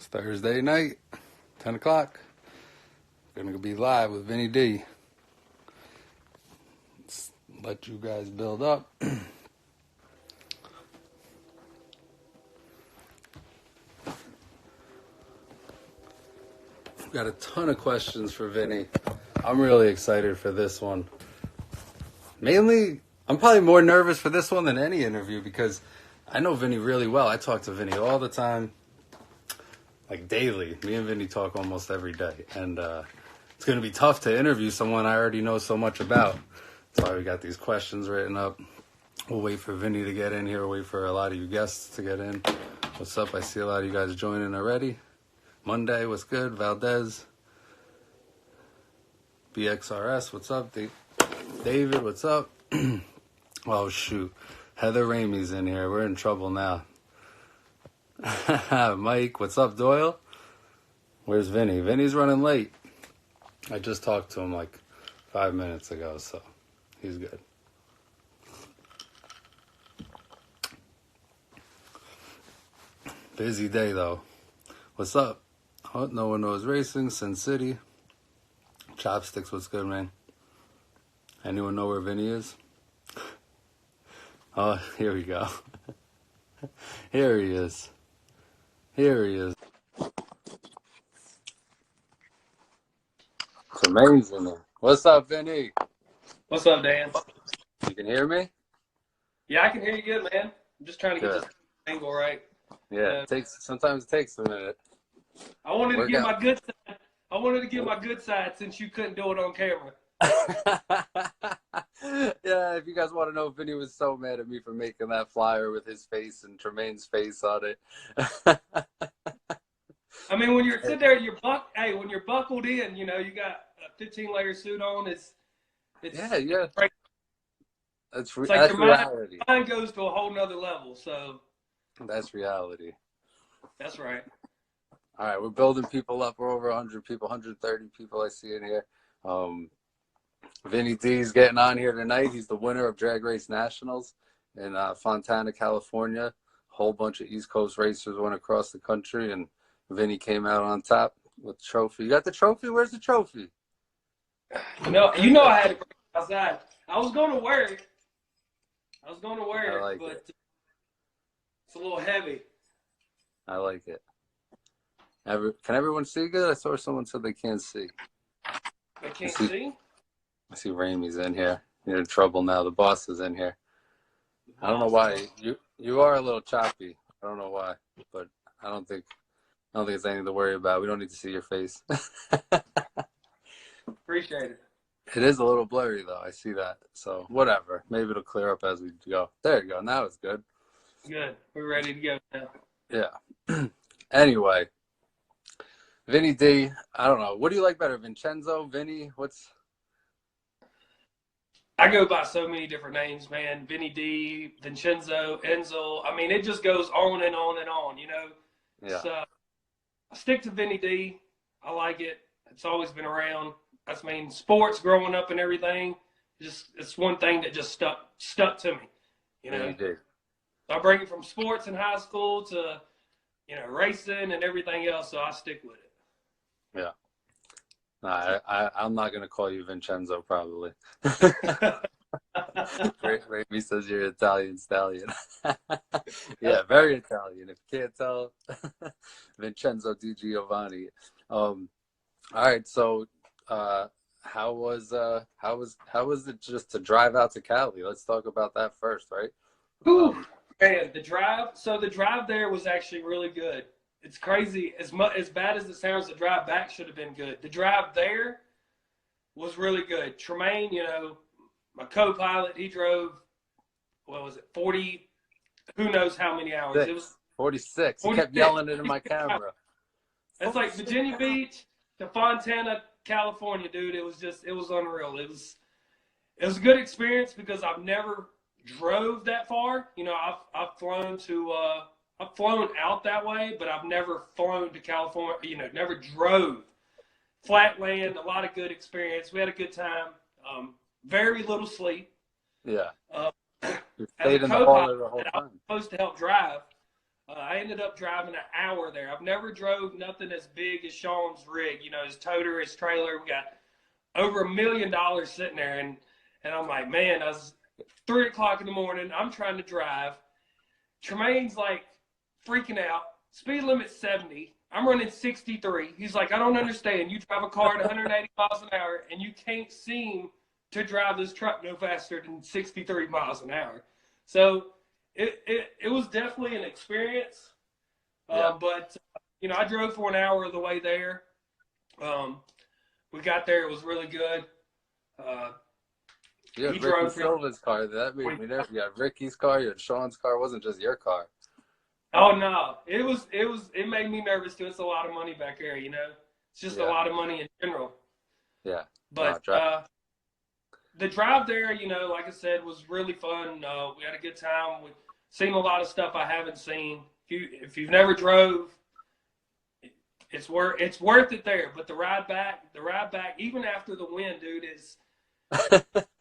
It's Thursday night, 10 o'clock. Gonna be live with Vinny D. Let's let you guys build up. Got a ton of questions for Vinny. I'm really excited for this one. Mainly, I'm probably more nervous for this one than any interview because I know Vinny really well. I talk to Vinny all the time, like daily. Me and Vinny talk almost every day. And it's going to be tough to interview someone I already know so much about. That's why we got these questions written up. We'll wait for Vinny to get in here. Wait for a lot of you guests to get in. What's up? I see a lot of you guys joining already. Monday, what's good? Valdez. BXRS, what's up? David, what's up? Oh, shoot. Heather Ramey's in here. We're in trouble now. Mike, what's up, Doyle? Where's Vinny? Vinny's running late. I just talked to him like 5 minutes ago, so he's good. Busy day, though. What's up? Oh, no one knows racing. Sin City. Chopsticks, what's good, man? Anyone know where Vinny is? Oh, here we go. Here he is. Here he is. It's amazing. What's up, Vinny? What's up, Dan? You can hear me? Yeah, I can hear you good, man. I'm just trying to get this angle right. Yeah, sometimes it takes a minute. I wanted to get my good side. I wanted to get my good side since you couldn't do it on camera. Yeah, if you guys want to know, Vinny was so mad at me for making that flyer with his face and Tremaine's face on it. I mean, when you're sitting there, when you're buckled in, you know, you got a 15-layer suit on. It's yeah. That's like reality. Your mind goes to a whole nother level. So that's reality. That's right. All right, we're building people up. We're over 100 people, 130 people I see in here. Vinny D's getting on here tonight. He's the winner of Drag Race Nationals in Fontana, California. A whole bunch of East Coast racers went across the country, and Vinny came out on top with the trophy. You got the trophy? Where's the trophy? No, I had to bring it outside. I was going to wear it. But it's a little heavy. I like it. Can everyone see good? I saw someone said they can't see. They can't see? I see Ramey's in here. You're in trouble now. The boss is in here. I don't know why. You are a little choppy. I don't know why, but I don't think it's anything to worry about. We don't need to see your face. Appreciate it. It is a little blurry though. I see that. So whatever. Maybe it'll clear up as we go. There you go. Now it's good. Good. We're ready to go now. Yeah. Anyway. Vinny D, I don't know. What do you like better, Vincenzo, Vinny? I go by so many different names, man. Vinny D, Vincenzo, Enzo. I mean, it just goes on and on and on, you know? Yeah. So I stick to Vinny D. I like it. It's always been around. I mean, sports growing up and everything, it's one thing that just stuck to me, you know? You did. I bring it from sports in high school to, you know, racing and everything else, so I stick with it. Yeah. No, I'm not going to call you Vincenzo, probably. Ray says you're Italian stallion. Yeah, very Italian. If you can't tell, Vincenzo Di Giovanni. All right, so how was it just to drive out to Cali? Let's talk about that first, right? Man, the drive there was actually really good. It's crazy. As bad as it sounds, the drive back should have been good. The drive there was really good. Tremaine, you know, my co-pilot, he drove, 40, who knows how many hours. It was 46. He kept yelling into my camera. It's like Virginia Beach to Fontana, California, dude. It was unreal. It was a good experience because I've never drove that far. You know, I've flown to I've flown out that way, but I've never flown to California, you know, never drove. Flat land, a lot of good experience. We had a good time. Very little sleep. Yeah. As a co-pilot, I was supposed to help drive. I ended up driving an hour there. I've never drove nothing as big as Sean's rig. You know, his toter, his trailer. We got over $1 million sitting there, and I'm like, man, I was 3 o'clock in the morning. I'm trying to drive. Tremaine's like freaking out. Speed limit 70. I'm running 63. He's like, I don't understand. You drive a car at 180 miles an hour, and you can't seem to drive this truck no faster than 63 miles an hour. So it was definitely an experience. But, you know, I drove for an hour of the way there. We got there. It was really good. You had He Ricky drove. Silva's car. That made me nervous. You had Ricky's car. You had Sean's car. It wasn't just your car. Oh no, it made me nervous too. It's a lot of money back there, you know. It's just a lot of money in general. Yeah. But the drive there, you know, like I said, was really fun. We had a good time. We've seen a lot of stuff I haven't seen. If you've never drove, it's worth it there. But the ride back, even after the win, dude, it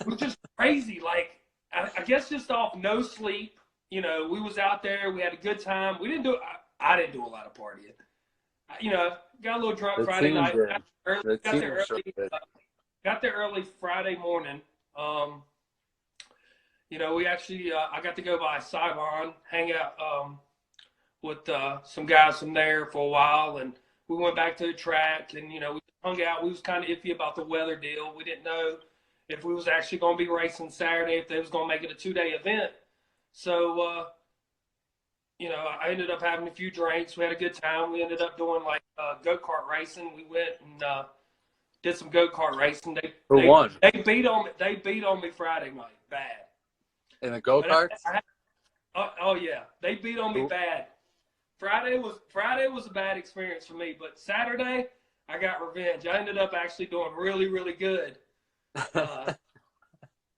was just crazy. Like I guess just off no sleep. You know, we was out there. We had a good time. We didn't do. I didn't do a lot of partying. You know, got a little drunk Friday night. Got there early Friday morning. You know, we actually I got to go by Saigon, hang out with some guys from there for a while, and we went back to the track, and you know, we hung out. We was kind of iffy about the weather deal. We didn't know if we was actually going to be racing Saturday, if they was going to make it a 2-day event. So, you know, I ended up having a few drinks. We had a good time. We ended up doing like go-kart racing. We went and did some go-kart racing. They won? They beat on me. They beat on me Friday night, bad. In the go-karts? Oh yeah, they beat on me bad. Friday was a bad experience for me, but Saturday I got revenge. I ended up actually doing really, really good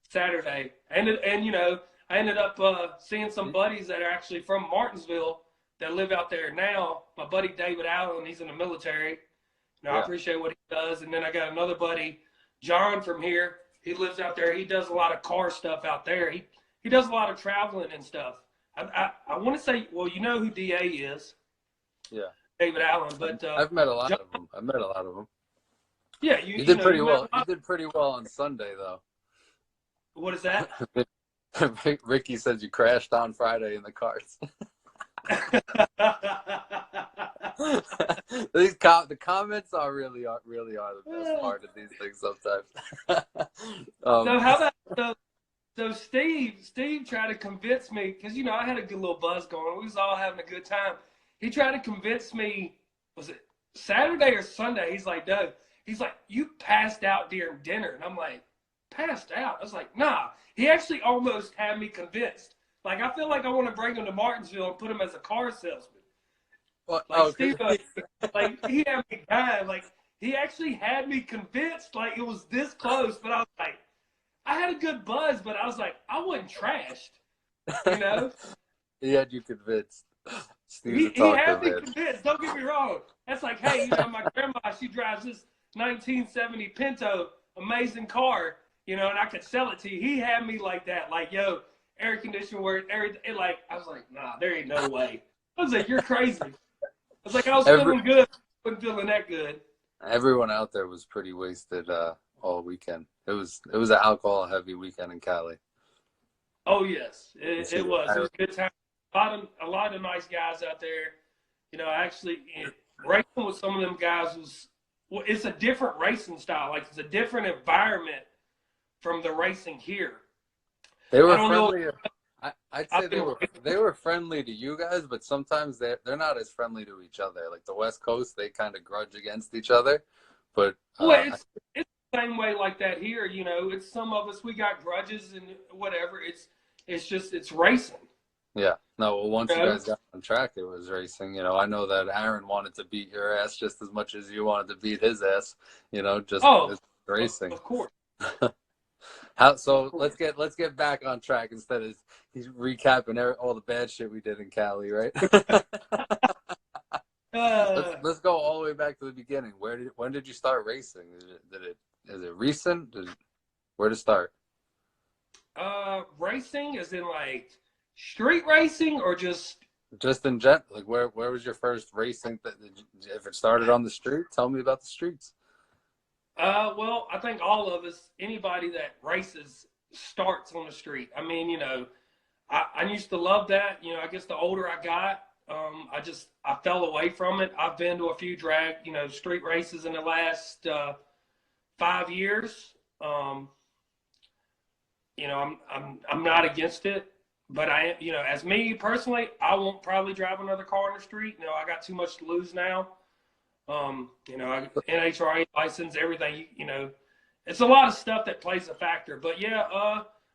Saturday, and you know. I ended up seeing some buddies that are actually from Martinsville that live out there now. My buddy David Allen, he's in the military. I appreciate what he does. And then I got another buddy, John, from here. He lives out there. He does a lot of car stuff out there. He does a lot of traveling and stuff. I want to say, well, you know who DA is. Yeah. David Allen. But I've met a lot of them. Yeah, you did pretty well. You did pretty well on Sunday, though. What is that? Ricky said you crashed on Friday in the carts. The comments really are the best part of these things sometimes. So how about so Steve tried to convince me, because you know I had a good little buzz going. We was all having a good time. He tried to convince me, was it Saturday or Sunday? He's like, Doug, you passed out during dinner, and I'm like, passed out? I was like, nah. He actually almost had me convinced. Like, I feel like I want to bring him to Martinsville and put him as a car salesman. Steve, like, he had me dying. Like, he actually had me convinced. Like, it was this close. But I was like, I had a good buzz, but I was like, I wasn't trashed. You know? He had you convinced. He had me convinced. Don't get me wrong. That's like, hey, you know, my grandma, she drives this 1970 Pinto, amazing car. You know, and I could sell it to you. He had me like that, like, yo, air conditioner work, everything. Like, I was like, nah, there ain't no way. I was like, you're crazy. I was like, I was feeling good, wasn't feeling that good. Everyone out there was pretty wasted all weekend. It was an alcohol heavy weekend in Cali. Oh yes, it was. It was a good time. A lot of nice guys out there. You know, actually, racing with some of them guys it's a different racing style. Like, it's a different environment from the racing here. They were friendly. I'd say they were friendly to you guys, but sometimes they're not as friendly to each other. Like the West Coast, they kind of grudge against each other. But it's the same way like that here. You know, it's some of us, we got grudges and whatever. It's racing. Yeah. No, well, once you guys got on track, it was racing. You know, I know that Aaron wanted to beat your ass just as much as you wanted to beat his ass. You know, just racing. Of course. Let's get back on track instead of he's recapping all the bad shit we did in Cali, right? Let's go all the way back to the beginning. When did you start racing? Is it recent? Where to start? Racing is in like street racing or just Just in general, like where was your first racing? If it started on the street, tell me about the streets. Well, I think all of us, anybody that races, starts on the street. I mean, I used to love that. I guess the older I got, I fell away from it. I've been to a few drag, street races in the last 5 years. I'm not against it, but as me personally, I won't probably drive another car on the street. I got too much to lose now. NHRA license, everything. It's a lot of stuff that plays a factor. But yeah,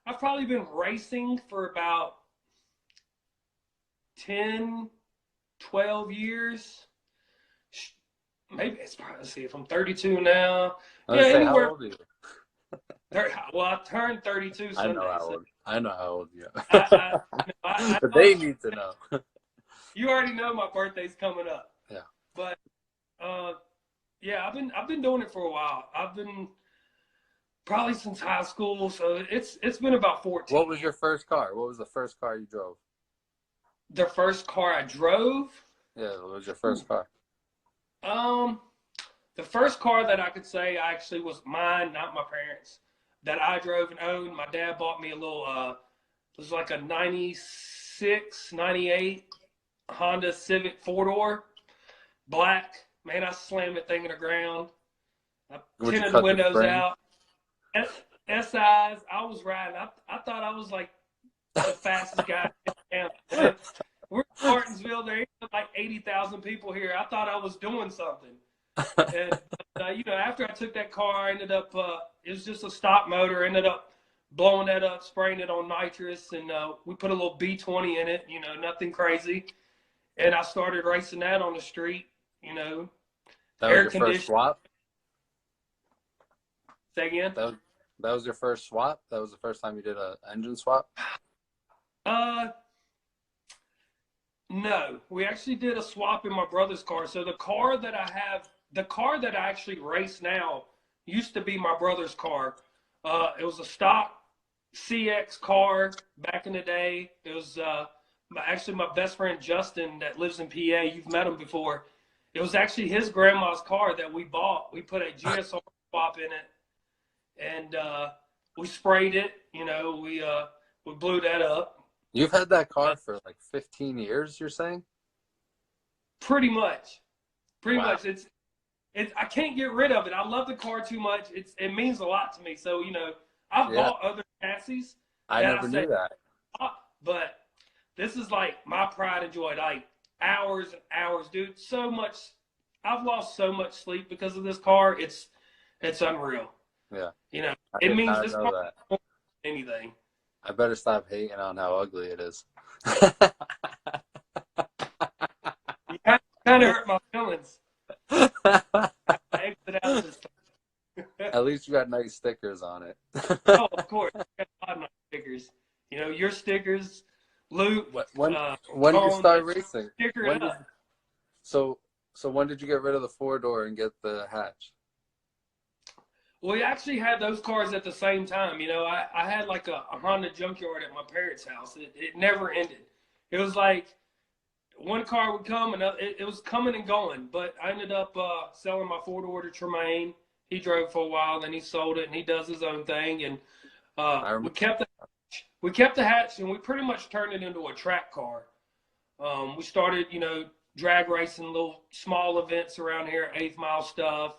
I've probably been racing for about 10, 12 years. Maybe it's probably, let's see, if I'm 32 now. Yeah, anywhere. How old are you? Well, I turned 32 Sunday. I know how old you are. But they need to know. You already know my birthday's coming up. Yeah. But yeah, I've been doing it for a while. I've been probably since high school, so it's been about 14. What was your first car? What was the first car you drove? The first car I drove? Yeah, what was your first car? The first car that I could say actually was mine, not my parents', that I drove and owned. My dad bought me a little it was like a 96, 98 Honda Civic 4-door, black. Man, I slammed that thing in the ground. I tinted the windows out. SIs, I was riding. I thought I was like the fastest guy in town. We're in Martinsville. There ain't like 80,000 people here. I thought I was doing something. And, after I took that car, I ended up, it was just a stock motor. Ended up blowing that up, spraying it on nitrous, and we put a little B20 in it, nothing crazy. And I started racing that on the street, That air was your first swap? Say again? That was your first swap? That was the first time you did an engine swap? No. We actually did a swap in my brother's car. So the car that I actually race now used to be my brother's car. It was a stock CX car back in the day. It was actually my best friend Justin that lives in PA. You've met him before. It was actually his grandma's car that we bought. We put a GSR swap in it, and we sprayed it. We blew that up. You've had that car for like 15 years, you're saying? Pretty much. Pretty Wow. much. I can't get rid of it. I love the car too much. It means a lot to me. So, I've bought other chassis. I never knew that. But this is like my pride and joy. Like hours and hours, dude. So much. I've lost so much sleep because of this car. It's unreal. Yeah. It means this car more than anything. I better stop hating on how ugly it is. You kind of hurt my feelings. I exit out this At least you got nice stickers on it. Oh, of course. I got a lot of nice stickers. Your stickers, Luke. When did you start racing? So when did you get rid of the 4-door and get the hatch? We actually had those cars at the same time. I had like a Honda junkyard at my parents' house. It never ended. It was like one car would come and it was coming and going. But I ended up selling my 4-door to Tremaine. He drove for a while, then he sold it, and he does his own thing. And we kept the hatch, and we pretty much turned it into a track car. We started, drag racing, little small events around here, 8th Mile stuff.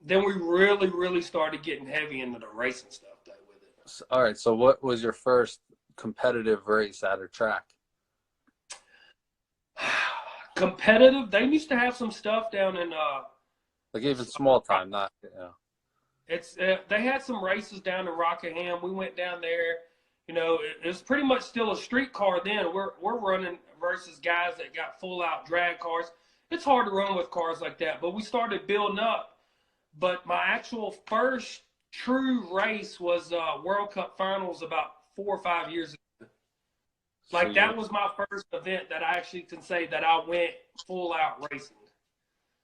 Then we really, really started getting heavy into the racing stuff with it. All right. So what was your first competitive race at a track? Competitive? They used to have some stuff down in like even small time, not It's they had some races down in Rockingham. We went down there. It was pretty much still a street car then. We're running versus guys that got full out drag cars. It's hard to run with cars like that, but we started building up. But my actual first true race was World Cup Finals about 4 or 5 years ago. Like that was my first event that I actually can say that I went full out racing.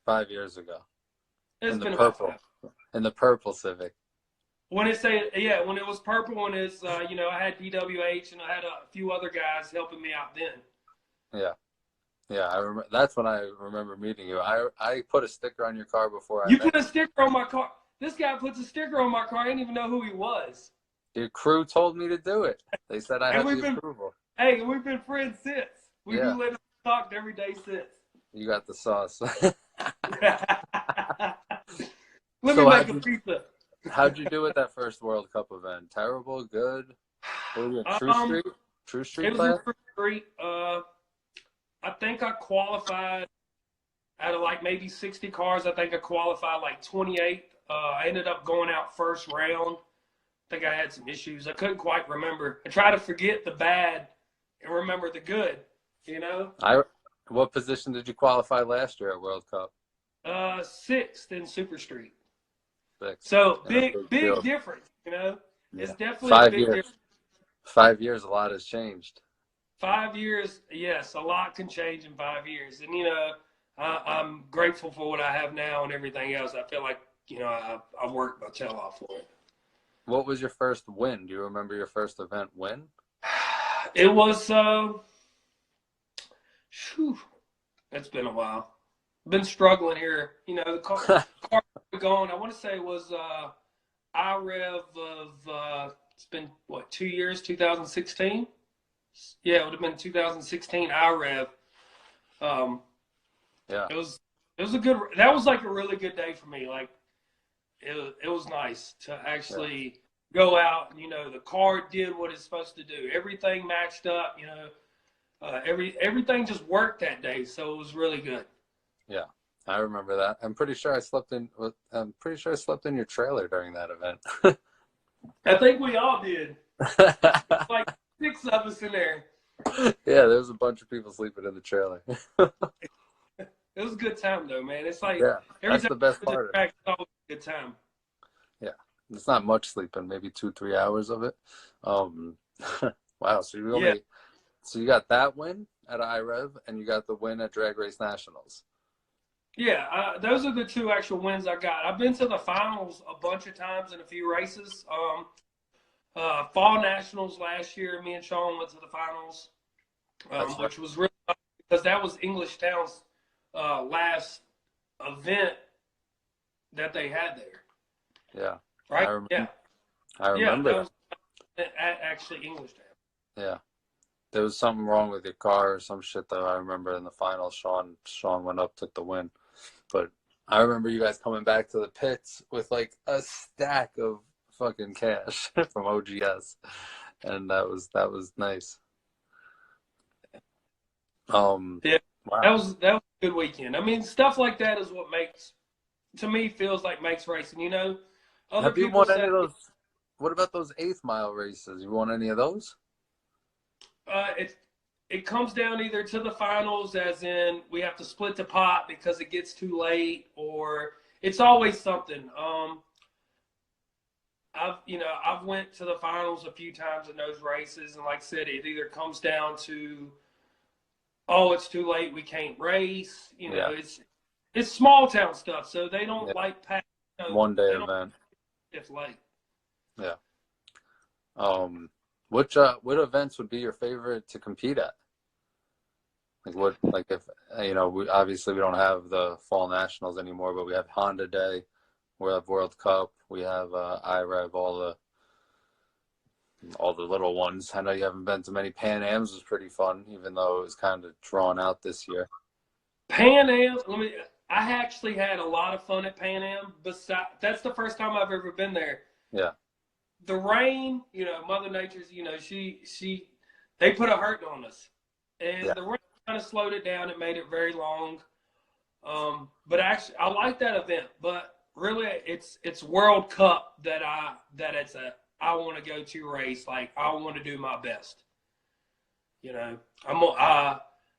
5 years ago. It's been in the purple Civic. When it was purple, when it's I had DWH and I had a few other guys helping me out then. Yeah. Yeah, I remember. That's when I remember meeting you. I put a sticker on your car before I You met put a sticker on my car. This guy puts a sticker on my car. I didn't even know who he was. you. Your crew told me to do it. They said I And had we've the been, approval. hey, we've been friends since. We've Yeah, literally talked every day since. you got the sauce. Let me So make a pizza. how'd you do at that first World Cup event? Terrible, good? What was it? True Um, Street? True it Street was in class? True Street. I think I qualified out of like maybe 60 cars. I think I qualified like 28. I ended up going out first round. I think I had some issues. I couldn't quite remember. I try to forget the bad and remember the good. You know, I what position did you qualify last year at World Cup? sixth in Super Street. Sixth. So Yeah, big, big big field. difference. You know, it's Yeah. definitely a Five big years. difference. 5 years, a lot has changed. 5 years, yes, a lot can change in 5 years, and I'm grateful for what I have now and everything else. I feel like I've worked my tail off for it. What was your first win? Do you remember your first event win? It was, whew, it's been a while. Been struggling here. The car going. I want to say it was IREV of it's been what 2 years, 2016. Yeah, it would have been 2016 IREV. Um, Yeah. it was a good. That was like a really good day for me. Like it was nice to Yeah. actually go out. And, the car did what it's supposed to do. Everything matched up. Everything just worked that day, so it was really good. Yeah. I remember that. I'm pretty sure I slept in your trailer during that event. I think we all did. Like 6 of us in there. Yeah, there was a bunch of people sleeping in the trailer. It was a good time though, man. It's like Yeah, every that's time the best I go to the part of it. track, it's always a good time. Yeah, it's not much sleeping, maybe 2-3 hours of it. Um, wow. Yeah. So you got that win at IREV, and you got the win at Drag Race Nationals. Yeah, those are the two actual wins I got. I've been to the finals a bunch of times in a few races. Fall Nationals last year, me and Sean went to the finals, That's right. which was really nice because that was English Town's last event that they had there. Yeah, Right? Yeah. I Yeah, remember that that. was actually English Town. Yeah, there was something wrong with your car or some shit though. I remember in the final, Sean went up, took the win, but I remember you guys coming back to the pits with like a stack of fucking cash from OGS, and that was nice. Yeah, that Wow. was that was a good weekend. I mean, stuff like that is what makes to me feels like makes racing. Other Have you people won any say of those? What about those 8th mile races? You won any of those? it comes down either to the finals, as in we have to split the pot because it gets too late, or it's always something. I've went to the finals a few times in those races, and like I said, it either comes down to it's too late, we can't race. Yeah, It's small town stuff, so they don't yeah. like pack. One day They don't event. if late. Yeah. What events would be your favorite to compete at? Like if we don't have the fall nationals anymore, but we have Honda Day, we have World Cup, we have IREV, all the little ones. I know you haven't been to many Pan Ams. Was pretty fun, even though it was kind of drawn out this year. Pan Am. I actually had a lot of fun at Pan Am. That's the first time I've ever been there. Yeah, The rain, Mother Nature's, they put a hurting on us, and yeah, the rain kind of slowed it down. It made it very long. But actually, I like that event. But really, it's World Cup that I want to go to race. Like I want to do my best.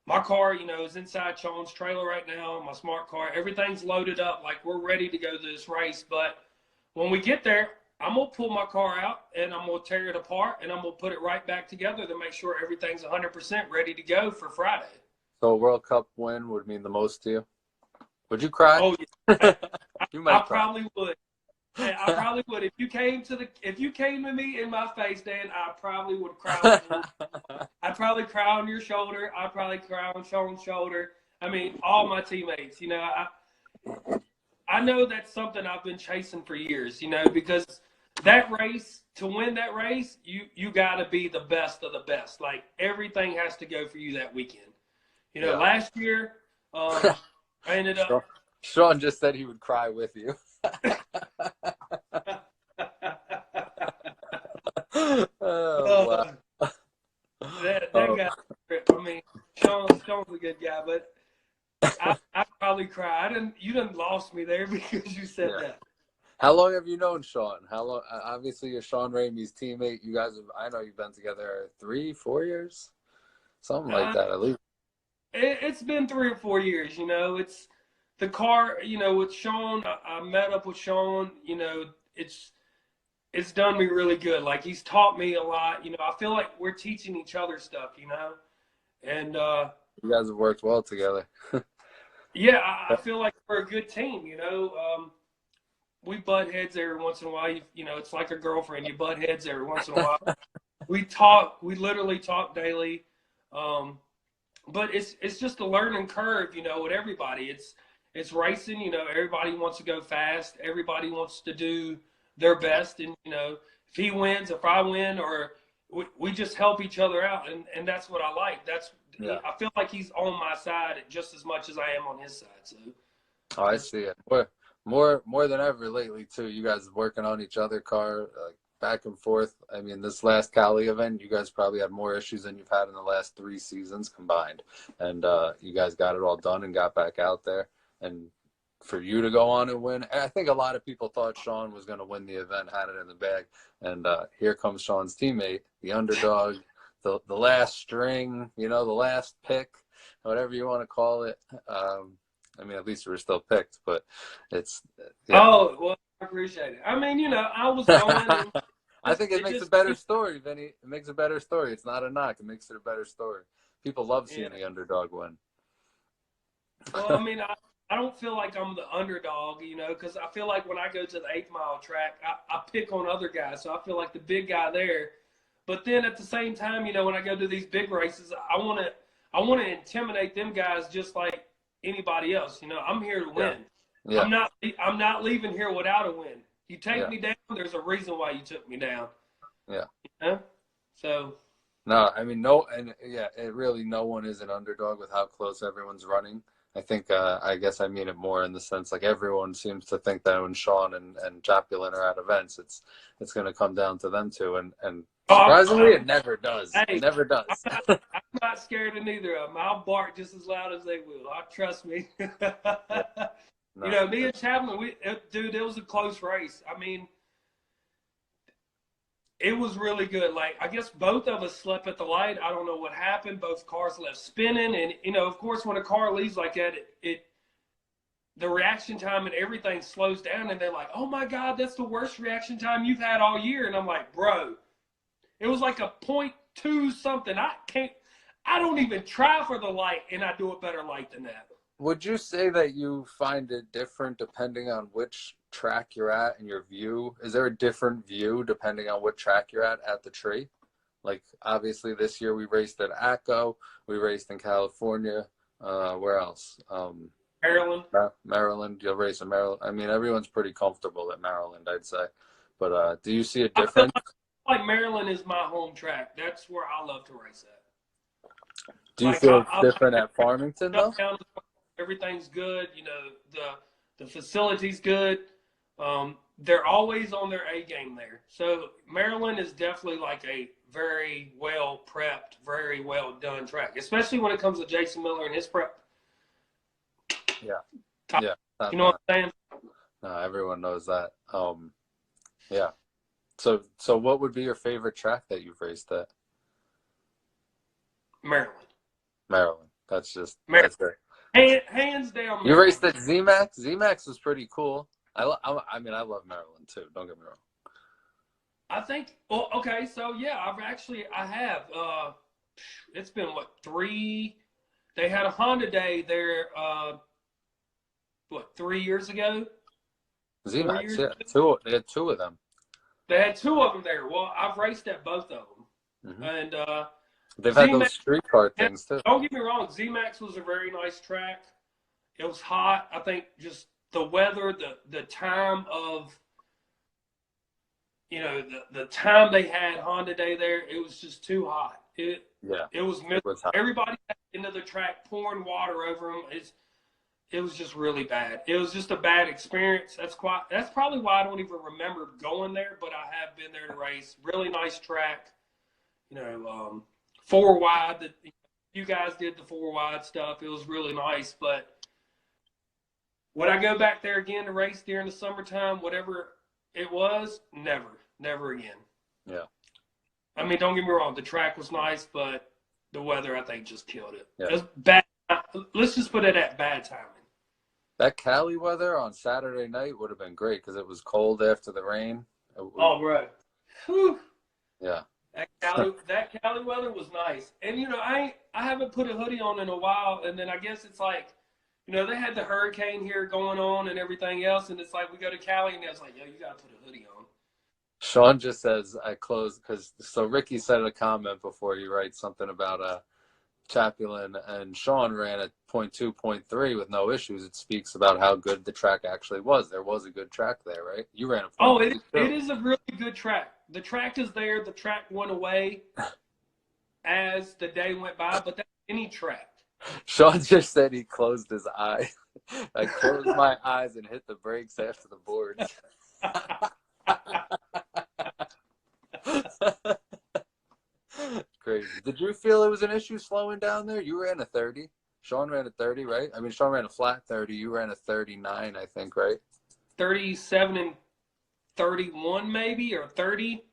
My car, is inside Sean's trailer right now. My smart car, everything's loaded up. Like we're ready to go to this race. But when we get there, I'm gonna pull my car out and I'm gonna tear it apart and I'm gonna put it right back together to make sure everything's 100% ready to go for Friday. so a World Cup win would mean the most to you. Would you cry? Oh yeah, You I might cry. probably would. I probably would. If you came to me in my face, Dan, I probably would cry. I'd probably cry on your shoulder. I'd probably cry on Sean's shoulder. I mean, all my teammates. I know that's something I've been chasing for years. Because that race, to win that race, you got to be the best of the best. Like everything has to go for you that weekend. Yeah. Last year, I ended up. Sean just said he would cry with you. Oh, wow. That guy. I mean, Sean's a good guy, but I probably cry. You done lost me there because you said that. How long have you known Sean? How long? Obviously, you're Sean Ramey's teammate. You guys have. I know you've been together 3-4 years, something like that at least. It's been 3 or 4 years. It's the car. With Sean, I met up with Sean. It's done me really good. Like he's taught me a lot. I feel like we're teaching each other stuff. And you guys have worked well together. Yeah, I feel like we're a good team. We butt heads every once in a while. It's like a girlfriend. You butt heads every once in a while. We literally talk daily. But it's just a learning curve, with everybody. It's racing, everybody wants to go fast. Everybody wants to do their best. And, if he wins, if I win, or we just help each other out. And that's what I like. I feel like he's on my side just as much as I am on his side. So. Oh, I see it. More than ever lately too. You guys working on each other car, back and forth. I mean, this last Cali event, you guys probably had more issues than you've had in the last 3 seasons combined. And you guys got it all done and got back out there. And for you to go on and win, I think a lot of people thought Sean was going to win the event, had it in the bag. And here comes Sean's teammate, the underdog, the last string, the last pick, whatever you want to call it. I mean, at least we were still picked, but it's. Yeah. Oh, well, I appreciate it. I mean, I was going. I think it makes a better story, Vinny. It makes a better story. It's not a knock. It makes it a better story. People love seeing the underdog win. Well, I mean, I don't feel like I'm the underdog, because I feel like when I go to the 8 Mile track, I pick on other guys. So I feel like the big guy there. But then at the same time, when I go to these big races, I want to intimidate them guys just like anybody else. I'm here to win. Yeah. I'm not leaving here without a win. You take me down, there's a reason why you took me down. Yeah. So. No, I mean, it really, no one is an underdog with how close everyone's running. I think, I guess I mean it more in the sense, like everyone seems to think that when Sean and Chapulin are at events, it's going to come down to them two. And surprisingly, it never does. It never does. I'm not scared of neither of them. I'll bark just as loud as they will. Trust me. No. Me and Chapman, dude, it was a close race. I mean, it was really good. Like, I guess both of us slept at the light. I don't know what happened. Both cars left spinning. And, of course, when a car leaves like that, the reaction time and everything slows down. And they're like, oh, my God, that's the worst reaction time you've had all year. And I'm like, bro, it was like a 0.2 something. I don't even try for the light, and I do a better light than that. Would you say that you find it different depending on which track you're at and your view? Is there a different view depending on what track you're at the tree? Like, obviously, this year we raced at ACO. We raced in California. Where else? Maryland. Maryland. You'll race in Maryland. I mean, everyone's pretty comfortable at Maryland, I'd say. But do you see a difference? I feel like Maryland is my home track. That's where I love to race at. Do you feel it's different at Farmington, though? Everything's good. The facility's good. They're always on their A game there. So Maryland is definitely like a very well prepped, very well done track, especially when it comes to Jason Miller and his prep. Yeah. You know what I'm saying? No, everyone knows that. Yeah. So what would be your favorite track that you've raced at? Maryland. That's just Maryland. That's great. Hands down. Maryland. You raced at ZMAX? ZMAX was pretty cool. I mean, I love Maryland too. Don't get me wrong. I think. Well, okay. So yeah, I have. It's been 3? They had a Honda Day there. 3 years ago? 4 Z-Max, years yeah. ago. They had two of them. They had two of them there. Well, I've raced at both of them. Hmm. And They've had those Z-Max, street car things too. don't get me wrong, Z-Max was a very nice track. It was hot. I think just the weather, the time of, the time they had Honda Day there, it was just too hot. It was It miserable. was hot. Everybody at the end of the track pouring water over them. It was just really bad. It was just a bad experience. That's probably why I don't even remember going there, but I have been there to race. Really nice track. Four wide. You guys did the four wide stuff. It was really nice. But would I go back there again to race during the summertime, whatever it was? Never again. Yeah. I mean, don't get me wrong. The track was nice, but the weather, I think, just killed it. Yeah. It was bad. Let's just put it at bad timing. That Cali weather on Saturday night would have been great because it was cold after the rain. Oh, bro. Whew. Yeah. That Cali weather was nice. And, I haven't put a hoodie on in a while. And then I guess it's like, they had the hurricane here going on and everything else. And it's like, we go to Cali and it's like, yo, you got to put a hoodie on. Sean just says I closed so Ricky said a comment before you write something about Chapulin, and Sean ran at 0.2, 0.3 with no issues. It speaks about how good the track actually was. There was a good track there, right? You ran a 0.2. Oh, it is a really good track. The track is there. The track went away as the day went by, but that's any track. Sean just said he closed his eye. I closed my eyes and hit the brakes after the boards. Crazy. Did you feel it was an issue slowing down there? You ran a 30. Sean ran a 30, right? I mean, Sean ran a flat 30. You ran a 39, I think, right? 37 and 31 maybe, or 30.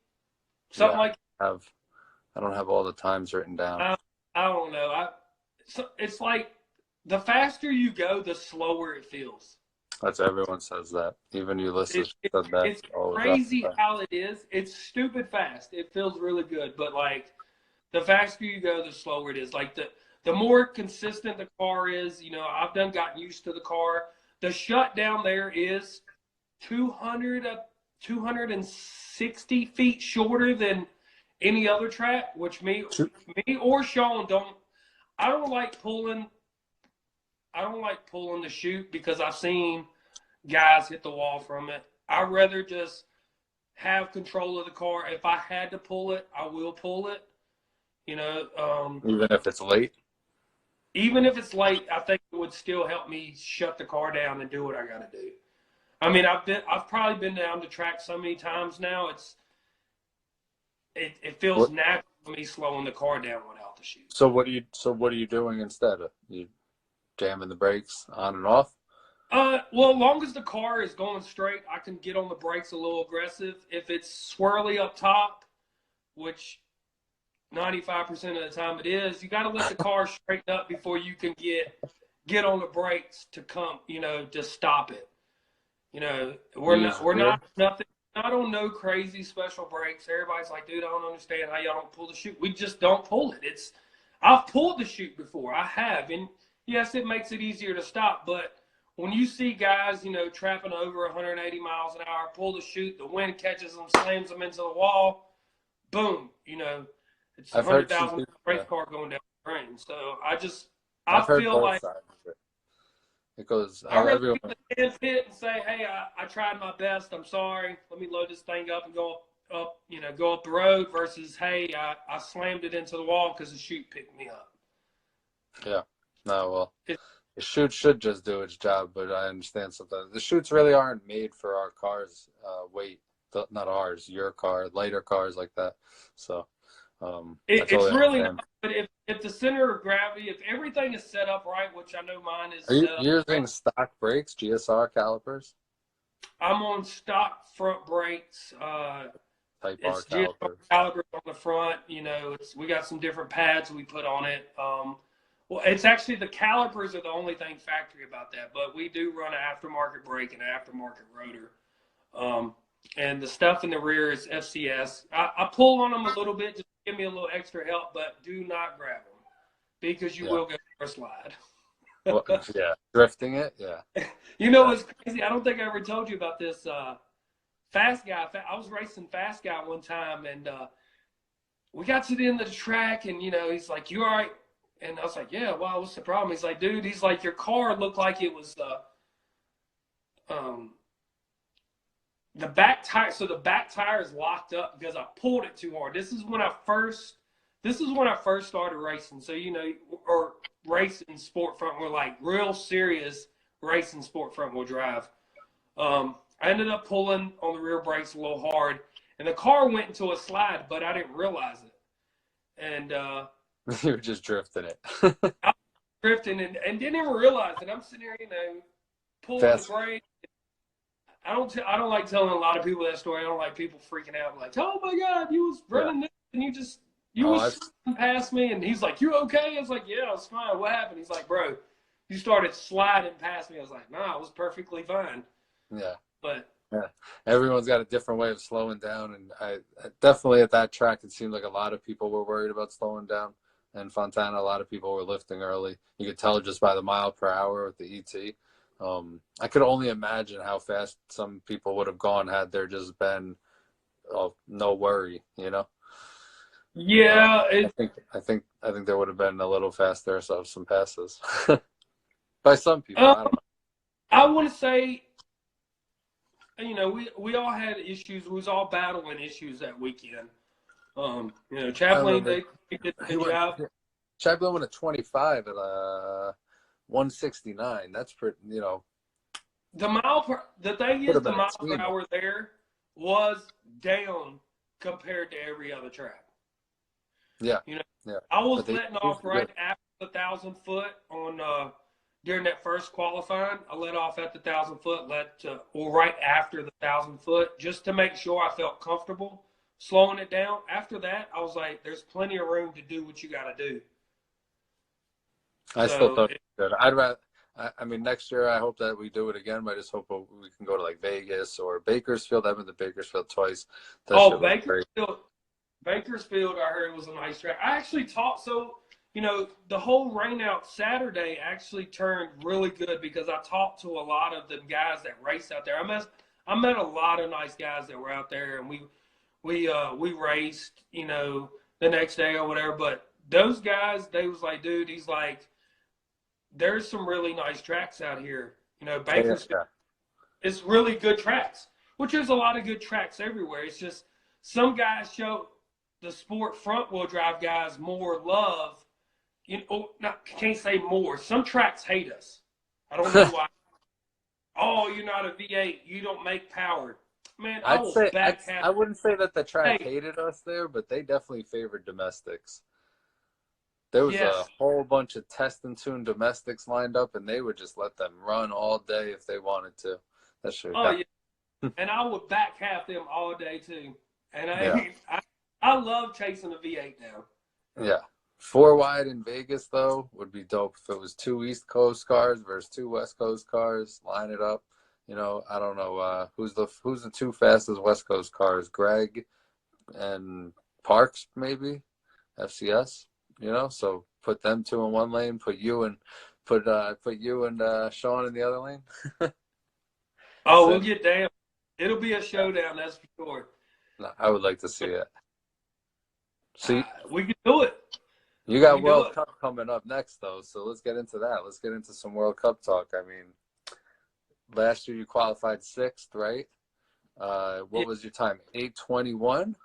Something like that. I don't have all the times written down. I don't know. It's like the faster you go, the slower it feels. Everyone says that. Even Ulysses said that. It's crazy how it is. It's stupid fast. It feels really good, but like the faster you go, the slower it is. Like the more consistent the car is, I've gotten used to the car. The shutdown there is 260 feet shorter than any other track, which me or Sean I don't like pulling the chute because I've seen guys hit the wall from it. I'd rather just have control of the car. If I had to pull it, I will pull it. Even if it's late? Even if it's late, I think it would still help me shut the car down and do what I got to do. I mean, I've probably been down the track so many times now. It feels natural to me slowing the car down without the chute. So what are you doing instead? You jamming the brakes on and off? Well, as long as the car is going straight, I can get on the brakes a little aggressive. If it's swirly up top, which 95% of the time it is, you got to let the car straighten up before you can get on the brakes to come, to stop it. We're not on no crazy special brakes. Everybody's like, dude, I don't understand how y'all don't pull the chute. We just don't pull it. I've pulled the chute before. I have, and yes, it makes it easier to stop, but when you see guys, trapping over 180 miles an hour, pull the chute, the wind catches them, slams them into the wall, boom, it's a 100,000 race car going down the drain. So I feel like it goes. I'd rather get the hands hit and say, hey, I tried my best. I'm sorry. Let me load this thing up and go up the road versus, hey, I slammed it into the wall because the chute picked me up. Yeah. No, well. The chute should just do its job, but I understand sometimes the chutes really aren't made for our cars' weight. Not ours, your car, lighter cars like that. So it's really not. But if the center of gravity, if everything is set up right, which I know mine is. Are you using stock brakes, GSR calipers? I'm on stock front brakes. Type it's R calipers. Calipers on the front. We got some different pads we put on it. Well, it's actually the calipers are the only thing factory about that, but we do run an aftermarket brake and an aftermarket rotor. And the stuff in the rear is FCS. I pull on them a little bit just to give me a little extra help, but do not grab them because you will go for a slide. Well, yeah, drifting it. Yeah. You know, Yeah. it's crazy. I don't think I ever told you about this. Fast guy. I was racing fast guy one time, and we got to the end of the track, and he's like, "You all right?" And I was like, "Yeah." Wow, what's the problem? He's like, "Dude," he's like, "Your car looked like it was um, the back tire. So the back tire is locked up because I pulled it too hard." This is when I first started racing. So or racing sport front wheel, like real serious racing sport front wheel drive. I ended up pulling on the rear brakes a little hard, and the car went into a slide, but I didn't realize it. And You were just drifting it. I was drifting and didn't even realize it. I'm sitting here, pulling the Fast. brake. I don't like telling a lot of people that story. I don't like people freaking out like, "Oh my God, you was Yeah. running this and you Oh, was sliding past me." And he's like, "You okay?" I was like, "Yeah, I was fine. What happened?" He's like, "Bro, you started sliding past me." I was like, "Nah, I was perfectly fine." yeah. But Yeah. Everyone's got a different way of slowing down, and I definitely at that track it seemed like a lot of people were worried about slowing down. And Fontana, a lot of people were lifting early. You could tell just by the mile per hour with the ET. I could only imagine how fast some people would have gone had there just been no worry. yeah, I think there would have been a little faster, so some passes by some people. um, I don't know. I want to say, we all had issues. We was all battling issues that weekend. I Chaplain, remember they did a he good went. job. Chaplin went a 25 at 169. That's pretty. The thing Could is, have the been a mile per team. hour there was down compared to every other track. Yeah, You know, yeah. I was But they letting used off to right good. after the 1,000 foot on during that first qualifying. I let off at the 1,000 foot, right after the 1,000 foot, just to make sure I felt comfortable slowing it down. After that, I was like, "There's plenty of room to do what you got to do." I still So, thought it was good. I'd rather. I mean, next year I hope that we do it again. But I just hope we can go to like Vegas or Bakersfield. I've been to Bakersfield twice. That oh, shit was great. Bakersfield, I heard was a nice track. I actually the whole rain out Saturday actually turned really good because I talked to a lot of the guys that race out there. I met a lot of nice guys that were out there, and we raced, the next day or whatever. But those guys, they was like, "Dude," he's like, "there's some really nice tracks out here." Yeah, Bakersfield, yeah. it's really good tracks, which there's a lot of good tracks everywhere. It's just some guys show the sport front wheel drive guys more love. Can't say more. Some tracks hate us. I don't know why. "Oh, you're not a V8. You don't make power." Man, I I'd will say back half. I wouldn't say that the track Hey, hated us there, but they definitely favored domestics. There was a yes. whole bunch of test and tune domestics lined up, and they would just let them run all day if they wanted to. That shit, Oh, yeah, yeah. And I would back half them all day, too. And yeah, I love chasing a V8 now. yeah. Four wide in Vegas though would be dope if it was two East Coast cars versus two West Coast cars. Line it up. I don't know who's the two fastest West Coast cars. Greg and Parks maybe, FCS. So put them two in one lane. Put you and Sean in the other lane. Oh, we'll Sick. get down. It'll be a showdown, that's for sure. No, I would like to see it. See, We can do it. you We got can do World it. Cup coming up next, though, so let's get into that. Let's get into some World Cup talk. I mean, last year you qualified sixth, right? Yeah, What was your time? 8:21.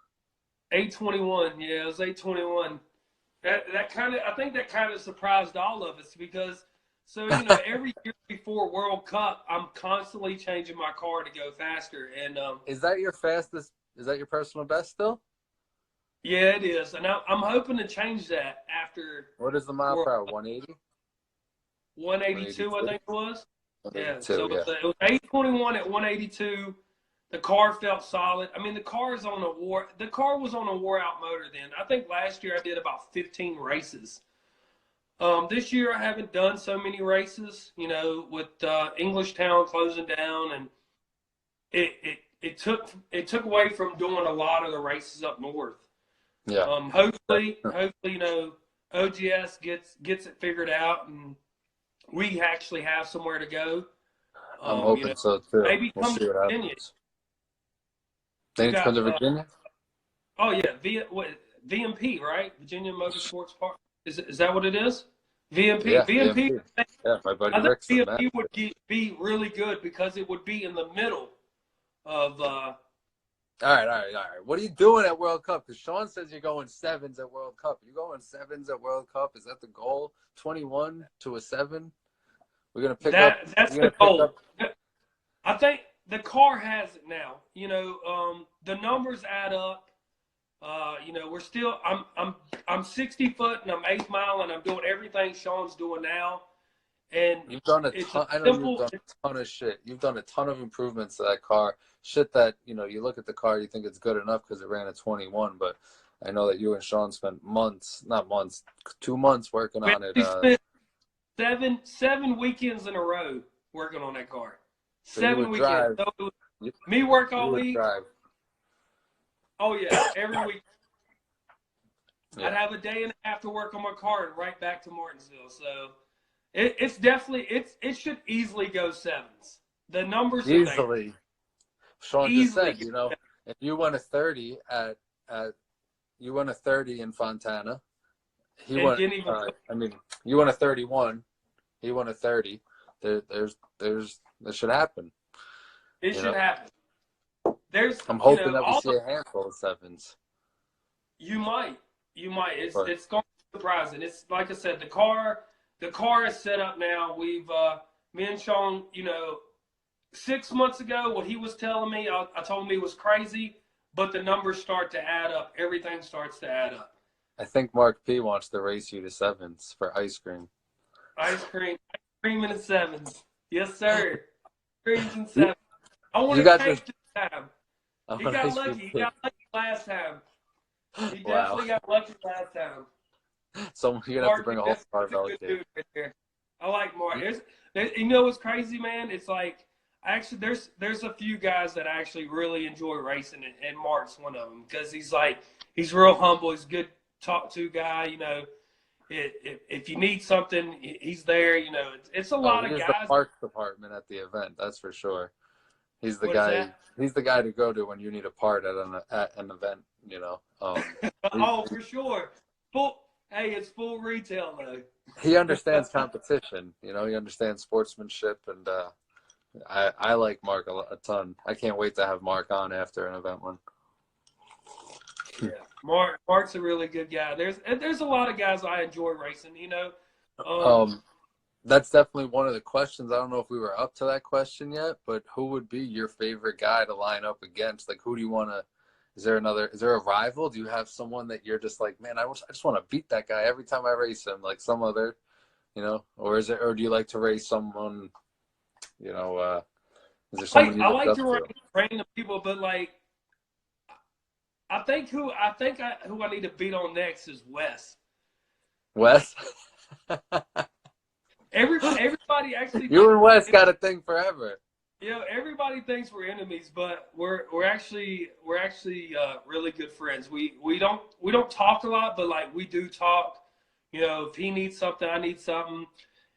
8:21. Yeah, it was 8:21. I think that kind of surprised all of us because, so, every year before World Cup, I'm constantly changing my car to go faster. And Is that your fastest? Is that your personal best still? yeah, it is. And I'm hoping to change that after What is the mile World per hour? Cup. 180? 182, I 182? think it was. Yeah, so 182, yeah. it was 8:21 at 182. The car felt solid. I mean, the car was on a wore out motor then. I think last year I did about 15 races. This year I haven't done so many races, with Englishtown closing down, and it took away from doing a lot of the races up north. Yeah. Hopefully, OGS gets it figured out, and we actually have somewhere to go. I'm You know, hoping so too. maybe We'll come see to what Virginia. happens. They We need to come got to Virginia? oh yeah, VMP, right? Virginia Motorsports Park. Is that what it is? VMP. Yeah, VMP. AMP. Yeah, my buddy I think Rick's the man. VMP would be really good because it would be in the middle of. All right. What are you doing at World Cup? Because Sean says you're going sevens at World Cup. You going sevens at World Cup? Is that the goal? 21 to a 7? We're gonna pick up. That's You're the gonna pick goal. up. I think the car has it now. You know, the numbers add up. You know, we're still. I'm 60 foot and I'm 8th mile and I'm doing everything Sean's doing now. And You've done a it's ton. a I know you've simple. done a ton of shit. You've done a ton of improvements to that car. Shit that you look at the car, you think it's good enough because it ran a 21. But I know that you and Sean spent months, not months, 2 months working on it. We spent seven weekends in a row working on that car. So you 7 would weekends. drive. So You, me work you all would week. drive. Oh yeah, every week. Yeah. I'd have a day and a half to work on my car and right back to Martinsville. So it's definitely it should easily go sevens. The numbers are there. Easily. Sean just Easily. said, if you won a 30 at you won a 30 in Fontana. He And won. didn't even You won a 31. He won a 30. That should happen. it should happen. There's I'm hoping you know, that we see a handful of sevens. You might. It's But it's going to be surprising. It's like I said, the car is set up now. We've me and Sean, 6 months ago, what he was telling me, I told him he was crazy, but the numbers start to add up. Everything starts to add up. I think Mark P wants to race you to sevens for ice cream. Ice cream in the sevens. Yes, sir. Creams and sevens. I want You to guys take this time. are. He got lucky. He got lucky last time. He definitely got lucky last time. So you're gonna have to bring a whole barbell cake. Right, I like Mark. You know what's crazy, man? It's like actually there's a few guys that I actually really enjoy racing, and Mark's one of them because he's real humble. He's a good talk to guy. If you need something, he's there. It's a lot of He's guys. the parks department at the event. That's for sure. He's the What guy. is that? He's the guy to go to when you need a part at an event. Oh, for sure. It's full retail though. He understands competition. He understands sportsmanship, and I like Mark a ton. I can't wait to have Mark on after an event one. Yeah, Mark's a really good guy. There's a lot of guys I enjoy racing. That's definitely one of the questions. I don't know if we were up to that question yet, but who would be your favorite guy to line up against? Like, who do you want to? Is there a rival? Do you have someone that you're just like, man, I just want to beat that guy every time I race him, like some other, or do you like to race someone, is there someone you I look like up to to? random people, but like, I think who I need to beat on next is Wes. Wes? Everybody actually. You and Wes got a thing forever. Everybody thinks we're enemies, but we're actually really good friends. We don't talk a lot, but like we do talk. If he needs something, I need something.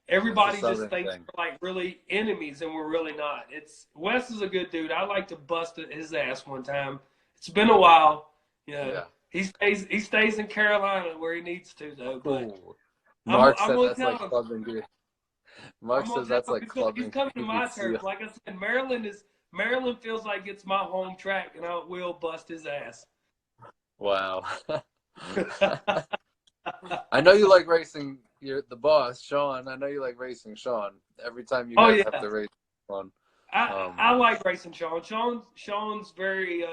Everybody just thinks we're like really enemies, and we're really not. Wes is a good dude. I like to bust his ass one time. It's been a while. Yeah. He stays in Carolina where he needs to though. But Mark I'm said gonna that's tell like him. clubbing gear. Mark says that's like clubbing. He's coming to my turf. Like I said, Maryland feels like it's my home track, and I will bust his ass. Wow. I know you like racing. You're the boss, Sean. I know you like racing, Sean. Every time you guys have to race one. I like racing Sean. Sean's very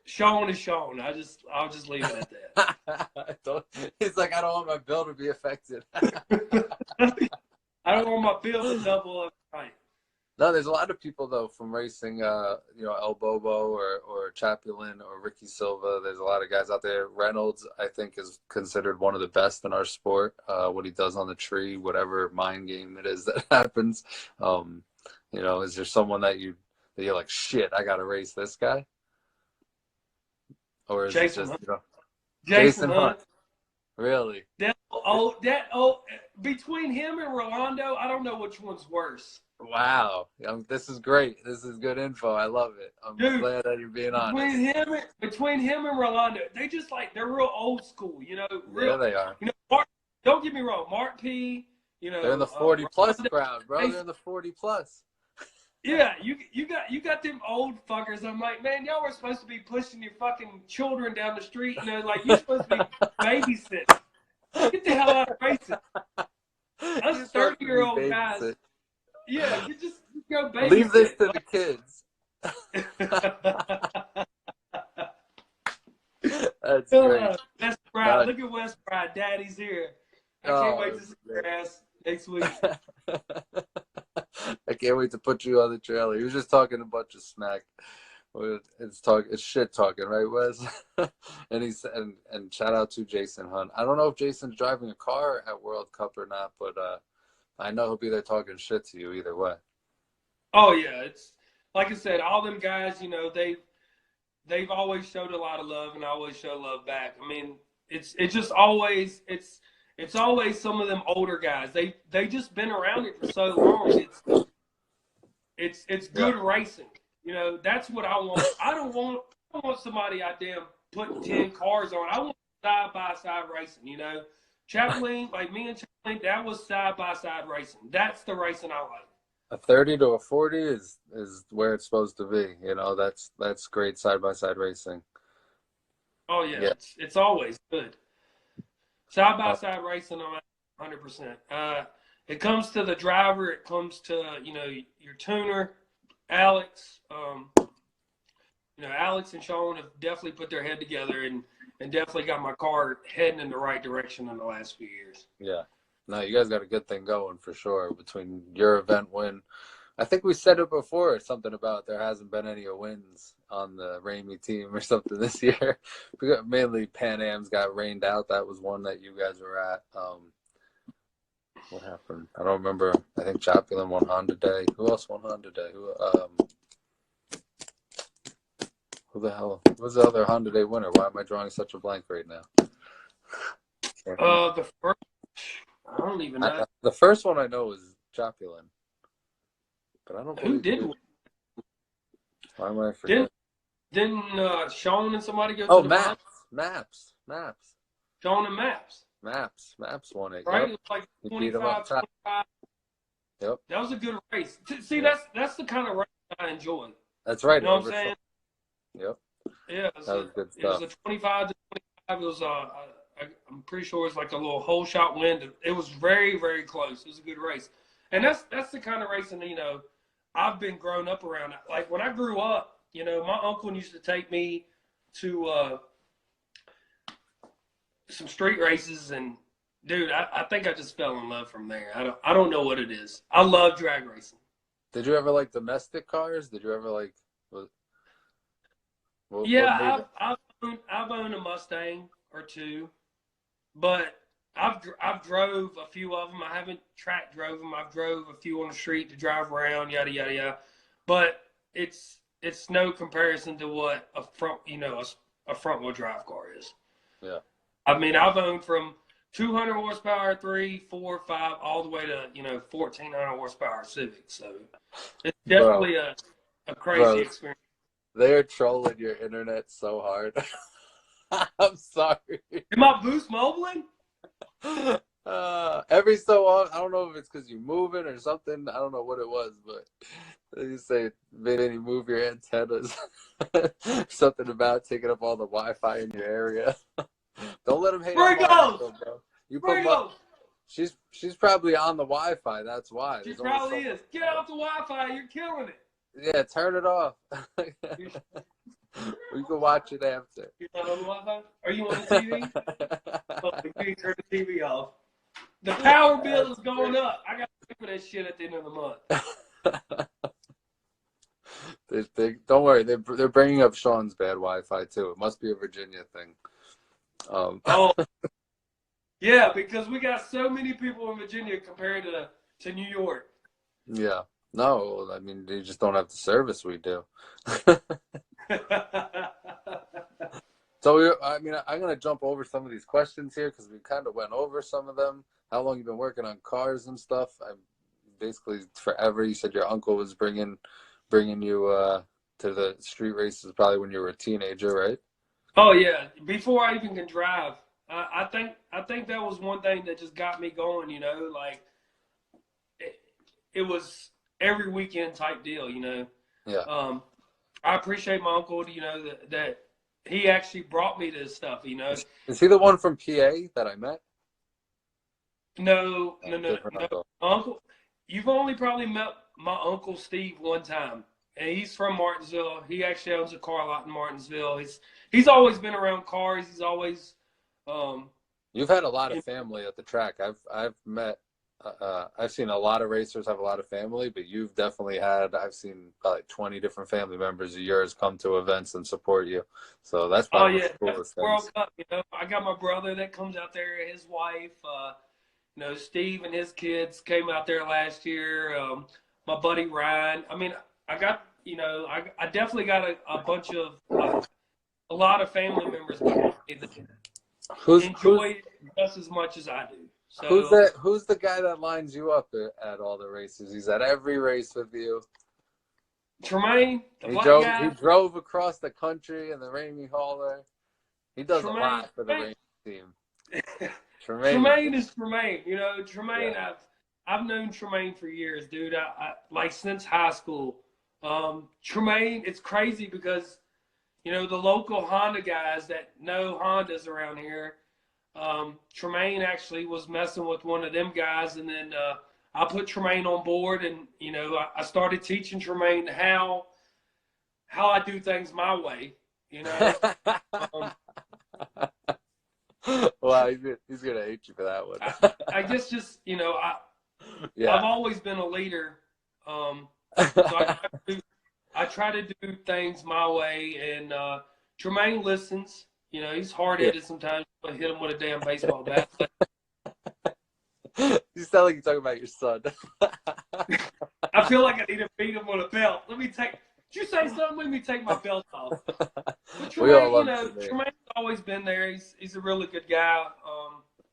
Sean is Sean. I'll just leave it at that. He's like, I don't want my bill to be affected. I don't want my bill to double up. Right. No, there's a lot of people though from racing, El Bobo or Chapulin or Ricky Silva. There's a lot of guys out there. Reynolds, I think, is considered one of the best in our sport. What he does on the tree, whatever mind game it is that happens. Is there someone that you're like, shit, I got to race this guy? Or is Jason it just Hunt. Jason Hunt? Really? between him and Rolando, I don't know which one's worse. Wow, this is great. This is good info. I love it. I'm Dude, glad that you're being honest. Between him and Rolando, they're real old school, Yeah, they are. Mark, don't get me wrong, Mark P, They're in the 40 plus Rolando, crowd, bro. They're in the 40 plus. Yeah, you got them old fuckers. I'm like, man, y'all were supposed to be pushing your fucking children down the street. You're supposed to be babysitting. Get the hell out of racing. Us 30-year-old guys. Yeah, you just go babysit. Leave this to the kids. That's great. West Pride. Look at West Pride. Daddy's here. I can't wait to see your ass next week. I can't wait to put you on the trailer. He was just talking a bunch of smack. It's shit talking, right, Wes? and shout out to Jason Hunt. I don't know if Jason's driving a car at World Cup or not, but I know he'll be there talking shit to you either way. Oh yeah, it's like I said, all them guys, they've always showed a lot of love, and I always show love back. I mean, it's always some of them older guys. They just been around it for so long. It's good racing. That's what I want. I don't want somebody I damn putting 10 cars on. I want side by side racing. Chaplain, like me and Chaplain, that was side by side racing. That's the racing I like. A 30 to a 40 is where it's supposed to be. That's great side by side racing. Oh yeah. It's always good. Side by side racing, I'm 100%. It comes to the driver. It comes to your tuner, Alex. Alex and Sean have definitely put their head together and definitely got my car heading in the right direction in the last few years. Yeah. No, you guys got a good thing going for sure between your event win. I think we said it before, something about there hasn't been any wins on the Ramey team or something this year. Mainly Pan Am's got rained out. That was one that you guys were at. What happened? I don't remember. I think Chopulin won Honda Day. Who else won Honda Day? Who the hell was the other Honda Day winner? Why am I drawing such a blank right now? The first, I don't even know. The first one I know is Chopulin, but I don't. Who did? Why am I forgetting? Didn't Sean and somebody go? Oh, to the Maps. Sean and Maps. Maps won it. Right, Yep. it was like He 25. Yep. That was a good race. See, that's the kind of race I enjoy. That's right. You know what I'm saying? Yep. Yeah, that was good stuff. It was a 25 to 25. It was I'm pretty sure it was like a little hole shot win. It was very, very close. It was a good race, and that's the kind of racing I've been grown up around. Like when I grew up, my uncle used to take me to some street races, and dude, I think I just fell in love from there. I don't know what it is. I love drag racing. Did you ever like domestic cars? Did you ever like? I've owned a Mustang or two, but I've drove a few of them. I haven't track drove them. I've drove a few on the street to drive around, yada yada yada. But it's no comparison to what a front wheel drive car is. Yeah. I mean, I've owned from 200 horsepower, 3, 4, 5, all the way to 1,400 horsepower Civic. So it's definitely a crazy experience. They're trolling your internet so hard. I'm sorry. Am I boost mobiling? Every so often, I don't know if it's because you're moving or something. I don't know what it was, but you say, Vinny, move your antennas. Something about taking up all the Wi-Fi in your area. Don't let them hate on bro. You put she's probably on the Wi-Fi. That's why. She probably is. Get off the Wi-Fi. You're killing it. Yeah, turn it off. We can watch it after. You're not on the Wi-Fi? Are you on the TV? Oh, you can turn the TV off. The power bill is going up. I got to pay for that shit at the end of the month. Don't worry. They're bringing up Sean's bad Wi-Fi too. It must be a Virginia thing. Yeah, because we got so many people in Virginia compared to New York. Yeah. No, I mean, they just don't have the service we do. So, I mean, I'm going to jump over some of these questions here because we kind of went over some of them. How long you been working on cars and stuff? I basically forever. You said your uncle was bringing you to the street races probably when you were a teenager, right? Oh yeah, before I even can drive. I think that was one thing that just got me going. Like it, it was every weekend type deal. Yeah. I appreciate my uncle. That he actually brought me this stuff. Is he the one from PA that I met? No, No, no, no, different no. uncle. Uncle, you've only probably met my uncle Steve one time, and he's from Martinsville. He actually owns a car lot in Martinsville. He's always been around cars. He's always, um, You've had a lot you of family at the track. I've met, I've seen a lot of racers have a lot of family, but you've definitely had. I've seen probably 20 different family members of yours come to events and support you. So that's oh probably one yeah, of the that's coolest World things. Cup. I got my brother that comes out there, his wife. Steve and his kids came out there last year. My buddy Ryan. I mean, I got, I definitely got a bunch of a lot of family members behind me that Who's enjoy it just as much as I do. who's So that? Who's the guy that lines you up at all the races? He's at every race with you. Tremaine, the He black drove. He guy, drove across the country in the Ramey Hauler. He does a Tremaine, lot for the Ramey team. Tremaine. Tremaine is Tremaine. Tremaine. Yeah. I've known Tremaine for years, dude. I like since high school. Tremaine, it's crazy because the local Honda guys that know Hondas around here. Tremaine actually was messing with one of them guys, and then I put Tremaine on board, and I started teaching Tremaine how I do things my way. Um, Wow, he's gonna hate you for that one. I guess just Yeah. I've always been a leader, so I try to do things my way, and Tremaine listens. He's hard headed sometimes. I hit him with a damn baseball bat. But You sound like you're talking about your son. I feel like I need to beat him with a belt. Did you say something? Let me take my belt off. But We all love Tremaine's always been there. He's a really good guy.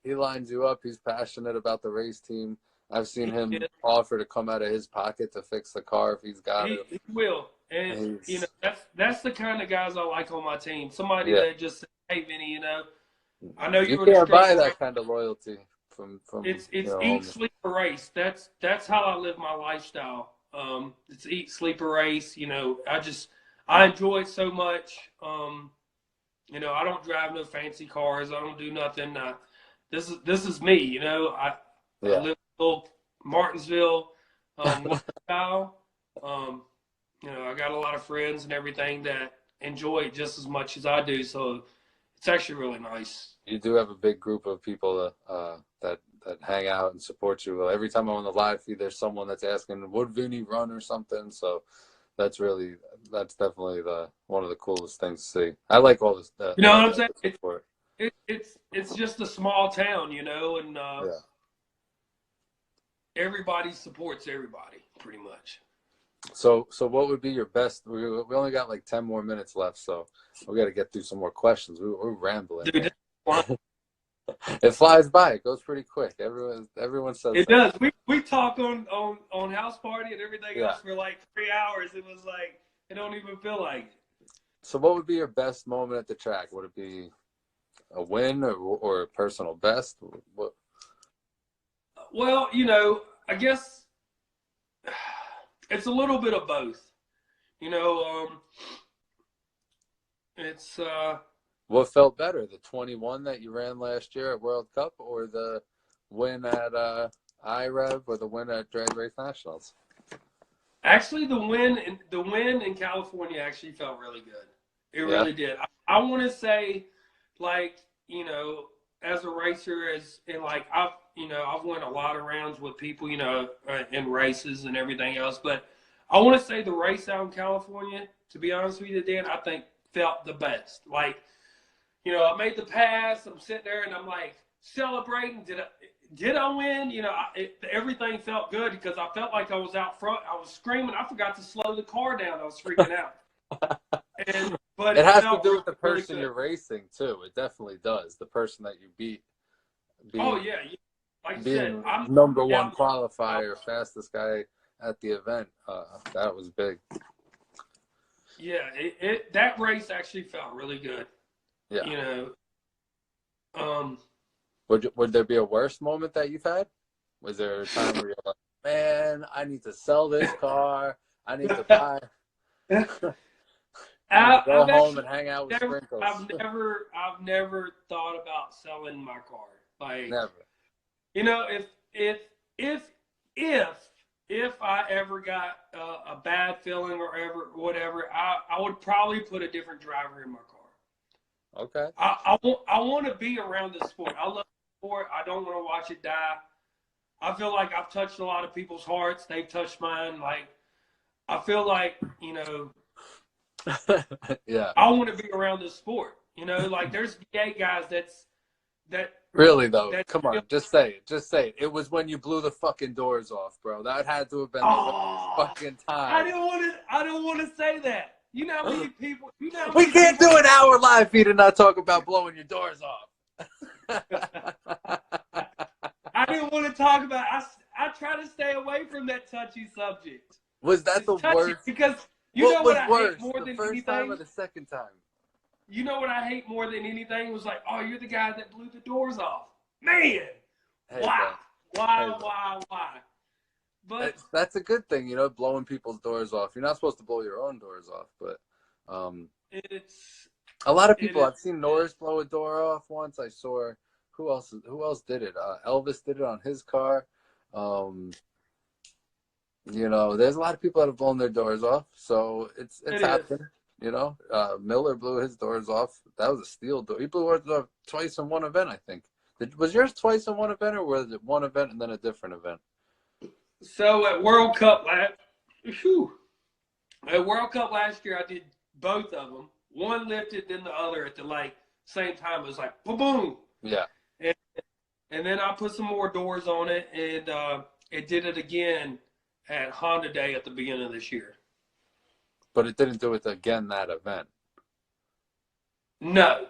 He lines you up. He's passionate about the race team. I've seen him Yeah. offer to come out of his pocket to fix the car if he's got it. He will. And that's the kind of guys I like on my team. Somebody Yeah. that just says, "Hey, Vinny, I know You you're the can't buy street that kind of loyalty from It's eat, homies. sleep, race. That's how I live my lifestyle. It's eat, sleep, race. I enjoy it so much. I don't drive no fancy cars. I don't do nothing. This is me. I live in little Martinsville lifestyle. I got a lot of friends and everything that enjoy it just as much as I do. So it's actually really nice. You do have a big group of people that hang out and support you. Well, every time I'm on the live feed, there's someone that's asking, "Would Vinny run or something?" So that's definitely one of the coolest things to see. I like all this. You know what I'm saying? Support. It's just a small town, and everybody supports everybody pretty much. So what would be your best? We only got like 10 more minutes left, so we got to get through some more questions. We're rambling. Dude, It flies by. It goes pretty quick. Everyone says it that. does. We talk on house party and everything Yeah. else for like 3 hours. It was like it don't even feel like it. So what would be your best moment at the track? Would it be a win or a personal best? What? Well, I guess it's a little bit of both. It's What felt better, the 21 that you ran last year at World Cup, or the win at IREV, or the win at Drag Race Nationals? actually the win in California actually felt really good. It really did. I want to say, like, as a racer, I've won a lot of rounds with people, in races and everything else. But I want to say the race out in California, to be honest with you, Dan, I think felt the best. Like, I made the pass. I'm sitting there and I'm like celebrating. Did I win? Everything felt good because I felt like I was out front. I was screaming. I forgot to slow the car down. I was freaking out. but It it has to felt do with the really person good. you're racing too. It definitely does. The person that you beat, Oh being yeah, like I said, being I'm number one down. qualifier, fastest guy at the event. That was big. Yeah, that race actually felt really good. Yeah. You know, um, Would there be a worse moment that you've had? Was there a time where you're like, man, I need to sell this car. I need to buy. I need to go I've home actually and hang out with never, Sprinkles. I've never thought about selling my car. Like, Never. you know, if if if I ever got a bad feeling or whatever, I would probably put a different driver in my car. Okay. I want to be around the sport. I love the sport. I don't want to watch it die. I feel like I've touched a lot of people's hearts. They've touched mine. Like, I feel like, you know, Yeah. I want to be around this sport. You know, like there's VA guys that Really though, that come on, just say it. Just say it. It was when you blew the fucking doors off, bro. That had to have been the worst fucking I time. don't want to say that. You know how many people. You know how We many can't people, do an hour live feed and not talk about blowing your doors off. I didn't want to talk about. I try to stay away from that touchy subject. Was that It's the touchy worst? because you What know was what I worse, hate more the than first time anything. or the second time? You know what I hate more than anything was like, oh, you're the guy that blew the doors off. Man, Hey, why, bro. why? But That's a good thing, you know, blowing people's doors off. You're not supposed to blow your own doors off, but it's a lot of it people. is. I've seen Norris blow a door off once. I saw who else did it? Elvis did it on his car. You know, there's a lot of people that have blown their doors off, so it's It is. happened. You know, Miller blew his doors off. That was a steel door. He blew his off twice in one event, I think. Was yours twice in one event, or was it one event and then a different event? So at World Cup last year, I did both of them. One lifted, then the other at the like same time. It was like boom, boom. Yeah. And then I put some more doors on it, and it did it again at Honda Day at the beginning of this year. But it didn't do it again that event. No.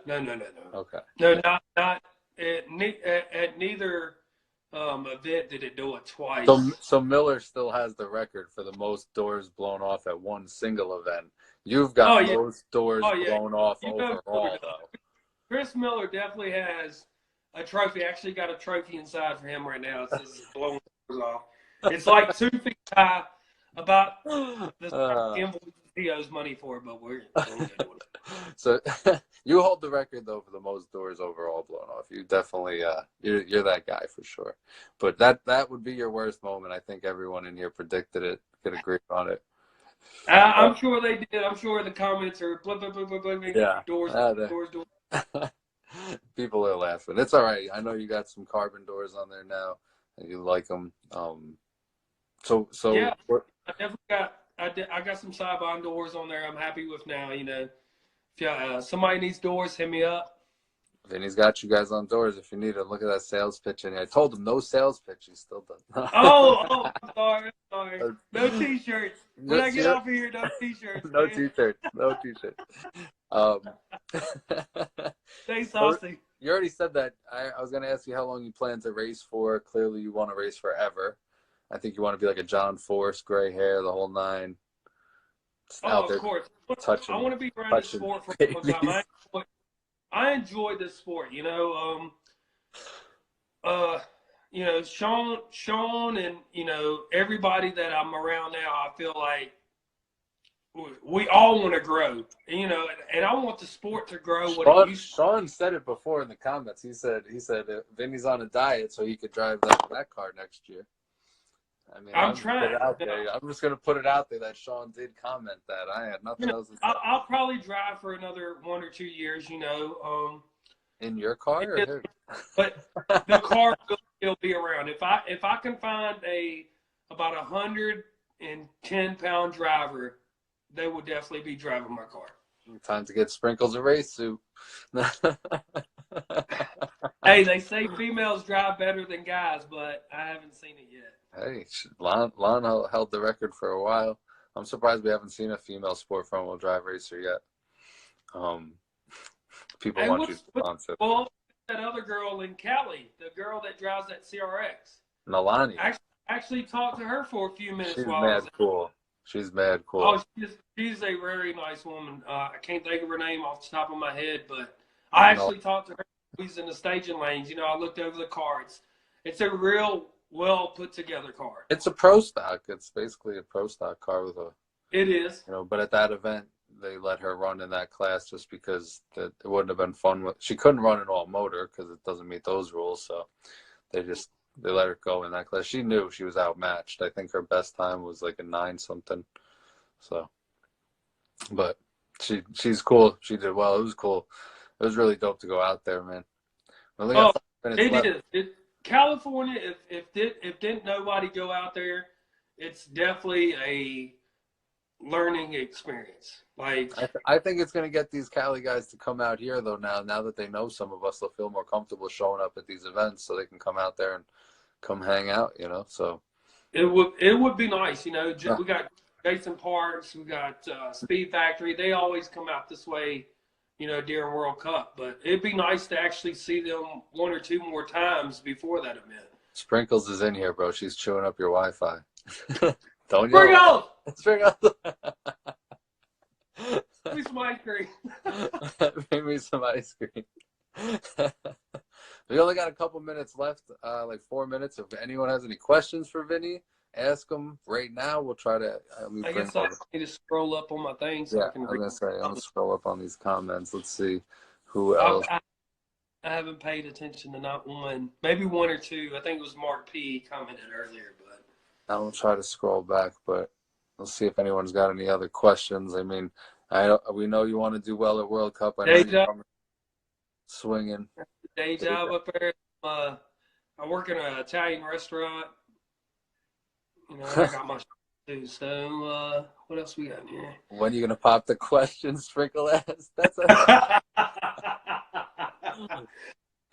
Okay. No, not at neither event did it do it twice. So Miller still has the record for the most doors blown off at one single event. You've got most doors blown off overall, though. Chris Miller definitely has a trophy. Actually, got a trophy inside for him right now. It says blown doors off. It's like 2 feet high. About the invoice he owes money for, but we're doing it. So you hold the record though for the most doors overall blown off. You definitely you're that guy for sure. But that would be your worst moment. I think everyone in here predicted it, could agree on it. I'm sure they did. I'm sure the comments are blah, blah, blah, blah, blah, Yeah. doors. People are laughing. It's all right. I know you got some carbon doors on there now, and you like them. So yeah, I definitely got. I got some side-by doors on there. I'm happy with now. You know, if somebody needs doors, hit me up. Vinny's got you guys on doors if you need it. Look at that sales pitch in here. I told him no sales pitch. He still does. I'm sorry. No T-shirts. When I get off of here, no T-shirts. No T-shirts. No T-shirts. Stay saucy. You already said that. I was going to ask you how long you plan to race for. Clearly, you want to race forever. I think you want to be like a John Force, gray hair, the whole nine. Of course. I want to be around this sport for a long time. I enjoy this sport. You know, Sean, and everybody that I'm around now. I feel like we all want to grow. And I want the sport to grow. Sean said it before in the comments. He said Vinny's on a diet so he could drive that car next year. I mean, I'm trying. I'm just going to put it out there that Sean did comment that. I had nothing else to say. I'll probably drive for another 1 or 2 years, In your car? But the car will still be around. If I can find about 110-pound driver, they will definitely be driving my car. Time to get Sprinkles a race suit. Hey, they say females drive better than guys, but I haven't seen it yet. Hey, Lon held the record for a while. I'm surprised we haven't seen a female sport front-wheel drive racer yet. People Hey, want you to sponsor. well, that other girl in Cali, the girl that drives that CRX. Nalani. Actually talked to her for a few minutes She's while I was mad cool. She's mad cool. Oh, she's a very nice woman. I can't think of her name off the top of my head, but I actually talked to her. She's in the staging lanes. You know, I looked over the car. It's a real well put together car. It's a pro stock. It's basically a pro stock car with a. It is. You know, but at that event, they let her run in that class just because it wouldn't have been fun. She couldn't run an all motor because it doesn't meet those rules. So they let her go in that class. She knew she was outmatched. I think her best time was like a 9 something. So, but she's cool. She did well. It was cool. It was really dope to go out there, man. It is. California. If didn't nobody go out there, it's definitely a learning experience. Like I think it's going to get these Cali guys to come out here though. Now that they know some of us, they'll feel more comfortable showing up at these events, so they can come out there and come hang out. You know, so it would be nice. You know, we got Jason Parks, we got Speed Factory. They always come out this way, you know, during World Cup. But it'd be nice to actually see them 1 or 2 more times before that event. Sprinkles is in here, bro. She's chewing up your Wi-Fi. Don't Sprinkles! Sprinkles! Give me some ice cream. Bring me some ice cream. We only got a couple minutes left, like 4 minutes. If anyone has any questions for Vinny, ask them right now. We'll try to. I guess I need to scroll up on my thing so I can read. I'm gonna scroll up on these comments. Let's see who else. I haven't paid attention to not one, maybe 1 or 2. I think it was Mark P. commented earlier, but I'm gonna try to scroll back, but let's see if anyone's got any other questions. I mean, we know you want to do well at World Cup. I know you're swinging. Day job up there. I work in an Italian restaurant. You know, I got my too. So what else we got in here? When are you gonna pop the question, Sprinkle ass? That's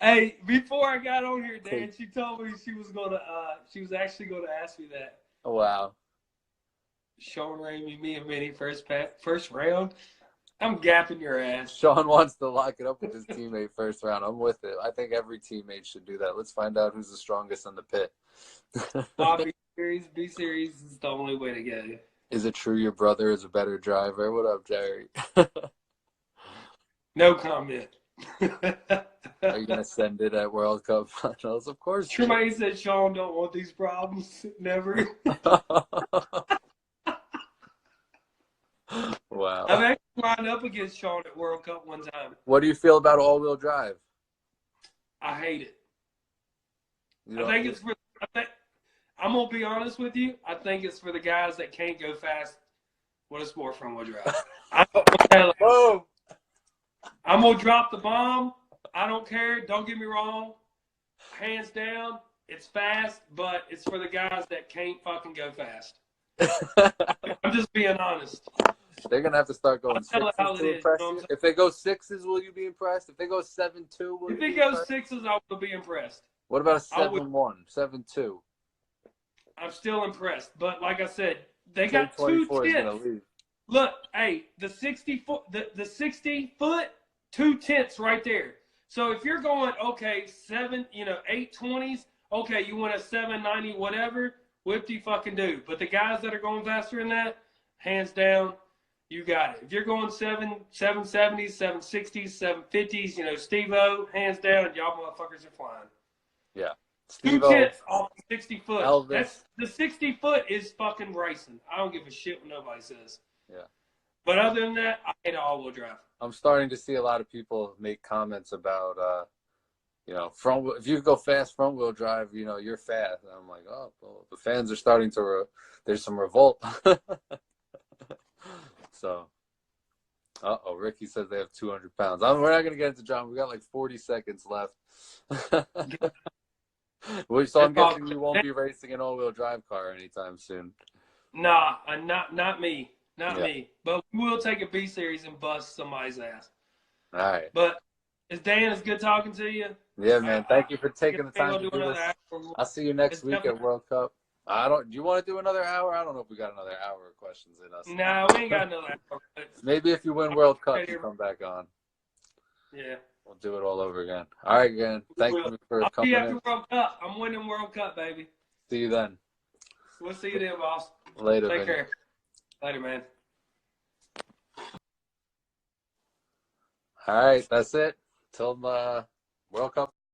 Hey, before I got on here, Dan, she told me she was actually gonna ask me that. Oh, wow. Sean Ramey, me and Vinny, first round. I'm gapping your ass. Sean wants to lock it up with his teammate first round. I'm with it. I think every teammate should do that. Let's find out who's the strongest in the pit. B series is the only way to go. Is it true your brother is a better driver? What up, Jerry? No comment. Are you gonna send it at World Cup finals? Of course. Tremaine said Sean don't want these problems. Never. Wow. I've actually lined up against Sean at World Cup one time. What do you feel about all-wheel drive? I hate it. I think it's for. I'm gonna be honest with you. I think it's for the guys that can't go fast with a sport front-wheel drive. Whoa! I'm gonna drop the bomb. I don't care. Don't get me wrong. Hands down, it's fast, but it's for the guys that can't fucking go fast. I'm just being honest. They're gonna have to start going 6s to impress you. If they go 6s, will you be impressed? If they go 7-2, will you be impressed? If it goes 6s, I will be impressed. What about a 7-1, 7-2? I'm still impressed, but like I said, they got 2 tenths. Look, hey, the 60 foot, 2 tenths right there. So if you're going 820s, okay, you want a 790, whatever, whip-de fucking do. But the guys that are going faster than that, hands down, you got it. If you're going 770s, 760s, 750s, Steve-O, hands down, y'all motherfuckers are flying. Yeah. 2 tenths off the 60 foot. Elvis. The 60 foot is fucking racing. I don't give a shit what nobody says. Yeah. But other than that, I hate all-wheel drive. I'm starting to see a lot of people make comments about, if you go fast front-wheel drive, you're fast. And I'm like, oh, well, the fans are starting to, there's some revolt. So, Ricky says they have 200 pounds. We're not going to get into John. We got like 40 seconds left. So I'm guessing you won't be racing an all-wheel drive car anytime soon. Nah, not me. Not me. But we will take a B series and bust somebody's ass. All right. But Dan, it's good talking to you. Yeah, man. Thank you for taking the time to do this. I'll see you next week at World Cup. Do you want to do another hour? I don't know if we got another hour of questions in us. No, we ain't got another hour. Maybe if you win World Cup, you come back on. Yeah. We'll do it all over again. All right, again. Thank you for I'll coming see you after in. World Cup. I'm winning World Cup, baby. See you then. We'll see you then, boss. Later, Take Vinny. care. Later, man. All right, that's it. Till World Cup.